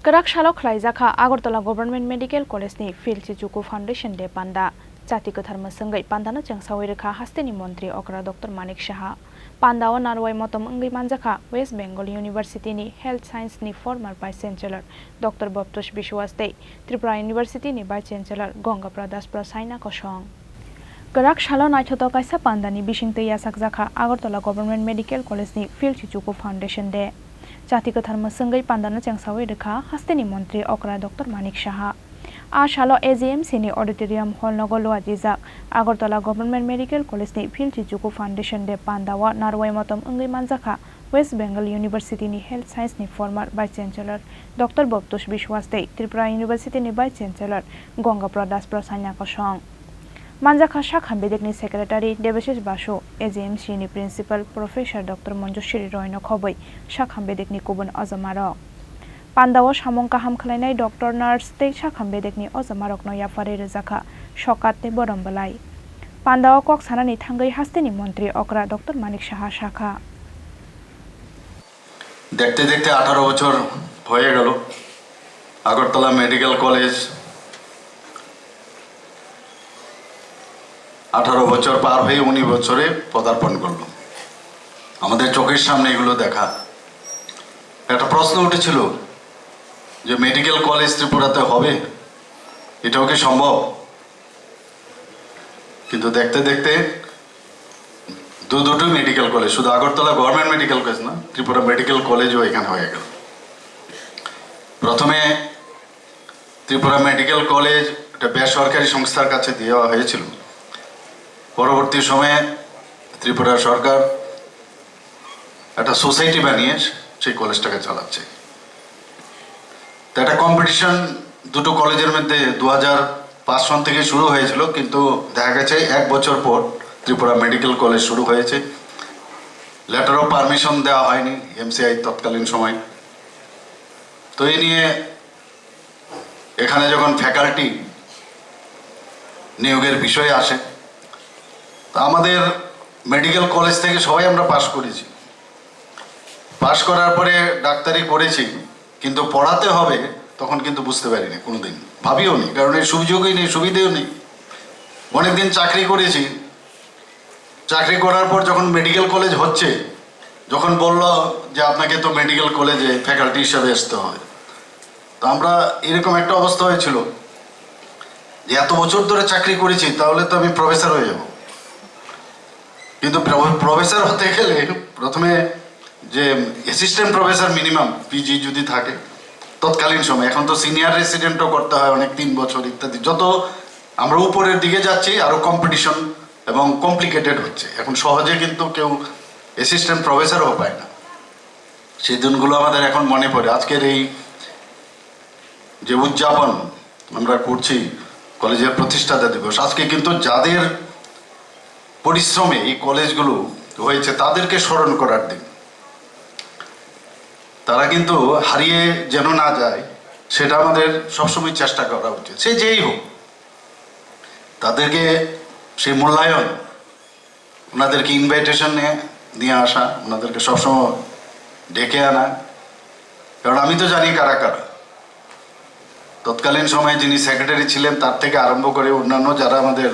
Kraksalo Khlaijakha Agartala Government Medical College ni Philchichuku Foundation de Panda Jati Kathar Masangai Pandana Changsawirikha Hasteni Montri Okra Dr. Manik Shaha Panda o Narwai Motom Ngi Manjakha West Bengal University ni Health Science ni former Vice Chancellor Dr. Boptosh Bishwaste Tripura University ni Vice Chancellor Gonga Pradas Prasaina Khorang Kraksalo Naithoto Kaisa Panda ni Bishingte Yasakjakha Agartala Government Medical College ni Philchichuku Foundation de Jati Kathar Masangai Pandana Changsawirikha Hasteni Montri Okra Dr. Manik Shaha Ashalo AGMC ni Auditorium Hall Nogolo Ajizak Agartala Government Medical College ni Philchichuku Foundation de Pandawa Narwai Motom Ngi Manjakha West Bengal University ni Health Science ni former Vice Chancellor Dr. Boptosh Bishwaste Tripura University ni Vice Chancellor Gonga Pradas Prasaina Khorang Manjakha Shakham Bedekni Secretary Devashish Basu AGMC ni Principal Professor Dr. Monjoshiri Royno Khobai Shakham Bedekni Kubun Azamarok Pandawo Samong Kaham Khlainai Dr. Nurse Tei Shakham Bedekni Azamarok no Yafare Rejakha Shokat te Borombalai Pandawo Kok Sanani Thangai Hasteni Montri Okra Dr. Manik Shaha Shakha দেখতে দেখতে 18 বছর হয়ে গেল Agartala medical college 18 বছর পার হয়ে 19 বছরে পদার্পণ করলো আমাদের চোখের সামনে এগুলো দেখা একটা প্রশ্ন উঠেছিল যে মেডিকেল কলেজ ত্রিপুরাতে হবে এটাও কি সম্ভব কিন্তু দেখতে দেখতে দুটো মেডিকেল কলেজ শুধু আগরতলা গভর্নমেন্ট মেডিকেল কলেজ না ত্রিপুরা মেডিকেল কলেজও এখানে হয়ে গেল প্রথমে ত্রিপুরা মেডিকেল কলেজ একটা বেসরকারি সংস্থার কাছে দেওয়া হয়েছিল পরবর্তী সময়ে ত্রিপুরা সরকার একটা সোসাইটি বানিয়ে সেই কলেজটাকে চালাচ্ছে তো একটা কম্পিটিশন দুটো কলেজের মধ্যে 2005 সন থেকে শুরু হয়েছিল কিন্তু দেখা গেছে এক বছর পর ত্রিপুরা মেডিকেল কলেজ শুরু হয়েছে লেটার অফ পারমিশন দেওয়া হয়নি এমসিআই তৎকালীন সময় তো এই নিয়ে এখানে যখন ফ্যাকাল্টি নিয়োগের বিষয় আসে তো আমাদের মেডিকেল কলেজ থেকে সবাই আমরা পাশ করেছি পাশ করার পরে ডাক্তারি করেছি কিন্তু পড়াতে হবে তখন কিন্তু বুঝতে পারিনি কোনোদিন ভাবিও নি কারণ এই সুযোগই নেই সুবিধেও নেই অনেকদিন চাকরি করেছি চাকরি করার পর যখন মেডিকেল কলেজ হচ্ছে যখন বলল যে আপনাকে তো মেডিকেল কলেজে ফ্যাকাল্টি হিসেবে আসতে হবে তো আমরা এরকম একটা অবস্থা হয়েছিল যে এত বছর ধরে চাকরি করেছি তাহলে তো আমি প্রফেসর হয়ে যাব কিন্তু প্রফেসর হতে গেলে প্রথমে যে অ্যাসিস্ট্যান্ট প্রফেসর মিনিমাম পিজি যদি থাকে তৎকালীন সময় এখন তো সিনিয়র রেসিডেন্টও করতে হয় অনেক 3 বছর ইত্যাদি যত আমরা উপরের দিকে যাচ্ছি আরো কম্পিটিশন এবং কমপ্লিকেটেড হচ্ছে এখন সহজে কিন্তু কেউ অ্যাসিস্ট্যান্ট প্রফেসরও পায় না সেই দিনগুলো আমাদের এখন মনে পড়ে আজকের এই যে উদযাপন আমরা করছি কলেজের প্রতিষ্ঠাতা দিবস আজকে কিন্তু যাদের পরিশ্রমে এই কলেজগুলো হয়েছে তাদেরকে স্মরণ করার দিন তারা কিন্তু হারিয়ে যেন না যায় সেটা আমাদের সবসময় চেষ্টা করা উচিত সে যেই হোক তাদেরকে সেই মূল্যায়ন ওনাদেরকে ইনভাইটেশন নিয়ে আসা ওনাদেরকে সবসময় ডেকে আনা কারণ আমি তো জানি কারা কারা তৎকালীন সময়ে যিনি সেক্রেটারি ছিলেন তার থেকে আরম্ভ করে অন্যান্য যারা আমাদের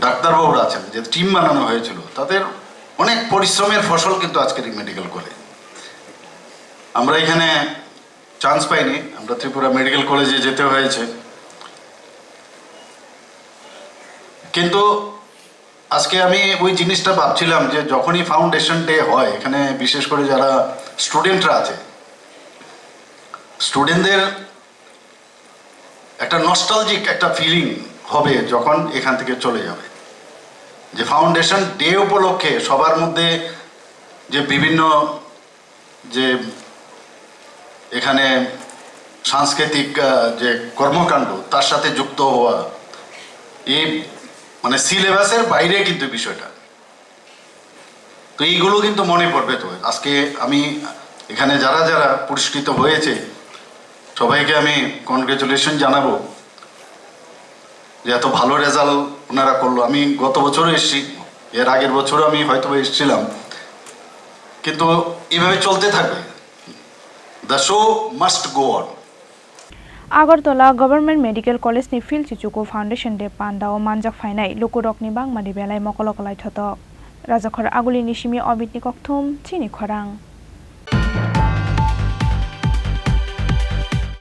ডাক্তারবাবুরা আছেন যে টিম বানানো হয়েছিল তাদের অনেক পরিশ্রমের ফসল কিন্তু আজকের এই মেডিকেল কলেজ আমরা এখানে চান্স পাইনি আমরা ত্রিপুরা মেডিকেল কলেজে যেতে হয়েছে কিন্তু আজকে আমি ওই জিনিসটা ভাবছিলাম যে যখনই ফাউন্ডেশন ডে হয় এখানে বিশেষ করে যারা স্টুডেন্টরা আছে স্টুডেন্টদের একটা নস্টালজিক একটা ফিলিং হবে যখন এখান থেকে চলে যাবে যে ফাউন্ডেশন ডে উপলক্ষে সবার মধ্যে যে বিভিন্ন যে এখানে সাংস্কৃতিক যে কর্মকাণ্ড তার সাথে যুক্ত হওয়া এই মানে সিলেবাসের বাইরে কিন্তু বিষয়টা তো এইগুলো কিন্তু মনে পড়বে তো আজকে আমি এখানে যারা যারা পুরস্কৃত হয়েছে সবাইকে আমি কনগ্রেচুলেশন জানাবো যে এত ভালো রেজাল্ট ওনারা করলো আমি গত বছরও এসেছি এর আগের বছরও আমি হয়তো এসেছিলাম কিন্তু এভাবে চলতে থাকবে the show must go on Agartala Government Medical College ni Philchichuku Foundation de Panda o manjak fainai lukurokni bangmani belai mokolokolai thoto Rajakhor aguli nishimi obitni kokthum Chini Khorang